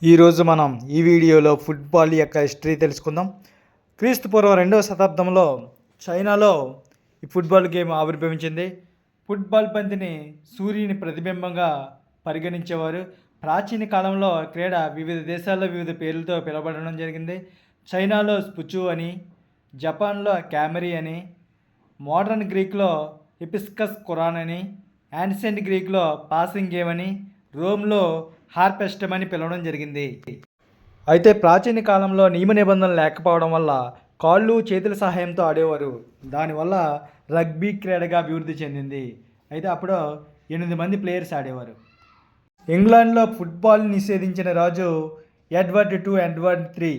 ఈరోజు మనం ఈ వీడియోలో ఫుట్బాల్ యొక్క హిస్టరీ తెలుసుకుందాం. క్రీస్తుపూర్వం 2వ శతాబ్దంలో చైనాలో ఈ ఫుట్బాల్ గేమ్ ఆవిర్భవించింది. ఫుట్బాల్ బంతిని సూర్యుని ప్రతిబింబంగా పరిగణించేవారు. ప్రాచీన కాలంలో క్రీడ వివిధ దేశాల్లో వివిధ పేర్లతో పిలువబడడం జరిగింది. చైనాలో స్పుచు అని, జపాన్లో క్యామరీ అని, మోడర్న్ గ్రీక్లో హిపిస్కస్ ఖురాన్ అని, యాన్షియంట్ గ్రీక్లో పాసింగ్ గేమ్ అని, రోమ్లో హార్పెస్టమ్ అని పిలవడం జరిగింది. అయితే ప్రాచీన కాలంలో నియమ నిబంధనలు లేకపోవడం వల్ల కాళ్ళు చేతుల సహాయంతో ఆడేవారు. దానివల్ల రగ్బీ క్రీడగా అభివృద్ధి చెందింది. అయితే అప్పుడు 8 మంది ప్లేయర్స్ ఆడేవారు. ఇంగ్లాండ్లో ఫుట్బాల్ నిషేధించిన రాజు ఎడ్వర్డ్ III.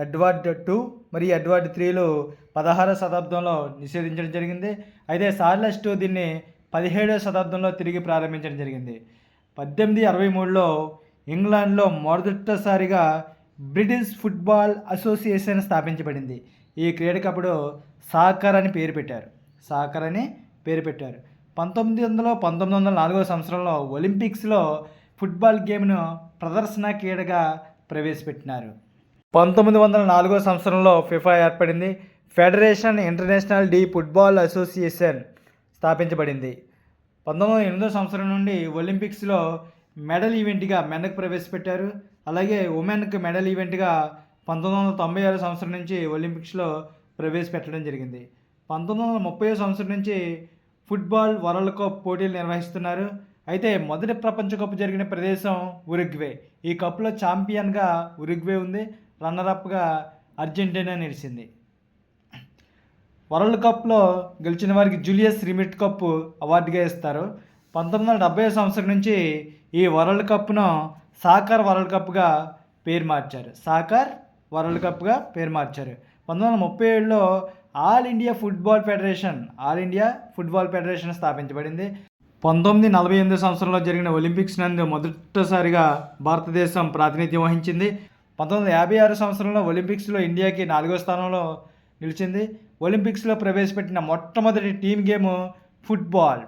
ఎడ్వర్డ్ II మరియు ఎడ్వర్డ్ IIIలు 16వ శతాబ్దంలో నిషేధించడం జరిగింది. అయితే చార్లెస్ II దీన్ని 17వ శతాబ్దంలో తిరిగి ప్రారంభించడం జరిగింది. 1863లో ఇంగ్లాండ్లో మొదటిసారిగా బ్రిటిష్ ఫుట్బాల్ అసోసియేషన్ స్థాపించబడింది. ఈ క్రీడకు అప్పుడు సాకర్ అని పేరు పెట్టారు. 1904వ సంవత్సరంలో ఒలింపిక్స్లో ఫుట్బాల్ గేమ్ను ప్రదర్శన క్రీడగా ప్రవేశపెట్టినారు. 1904వ సంవత్సరంలో ఫిఫా ఏర్పడింది. Federation international D football association స్థాపించబడింది. 1908వ సంవత్సరం నుండి ఒలింపిక్స్లో మెడల్ ఈవెంట్గా మెన్కు ప్రవేశపెట్టారు. అలాగే ఉమెన్కి మెడల్ ఈవెంట్గా 1996 సంవత్సరం నుంచి ఒలింపిక్స్లో ప్రవేశపెట్టడం జరిగింది. 1930వ సంవత్సరం నుంచి ఫుట్బాల్ వరల్డ్ కప్ పోటీలు నిర్వహిస్తున్నారు. అయితే మొదటి ప్రపంచ కప్ జరిగిన ప్రదేశం ఉరుగ్వే. ఈ కప్లో ఛాంపియన్గా ఉరుగ్వే ఉంది. రన్నరప్గా అర్జెంటీనా నిలిచింది. వరల్డ్ కప్లో గెలిచిన వారికి జూలియస్ రిమిట్ కప్ అవార్డుగా ఇస్తారు. 1970 సంవత్సరం నుంచి ఈ వరల్డ్ కప్ను సాకర్ వరల్డ్ కప్గా పేరు మార్చారు. 1937లో ఆల్ ఇండియా ఫుట్బాల్ ఫెడరేషన్ స్థాపించబడింది. 1948 సంవత్సరంలో జరిగిన ఒలింపిక్స్ నందు మొదటిసారిగా భారతదేశం ప్రాతినిధ్యం వహించింది. 1956 సంవత్సరంలో ఒలింపిక్స్లో ఇండియాకి 4వ స్థానంలో నిలిచింది. ఒలింపిక్స్లో ప్రవేశపెట్టిన మొట్టమొదటి టీమ్ గేమ్ ఫుట్బాల్.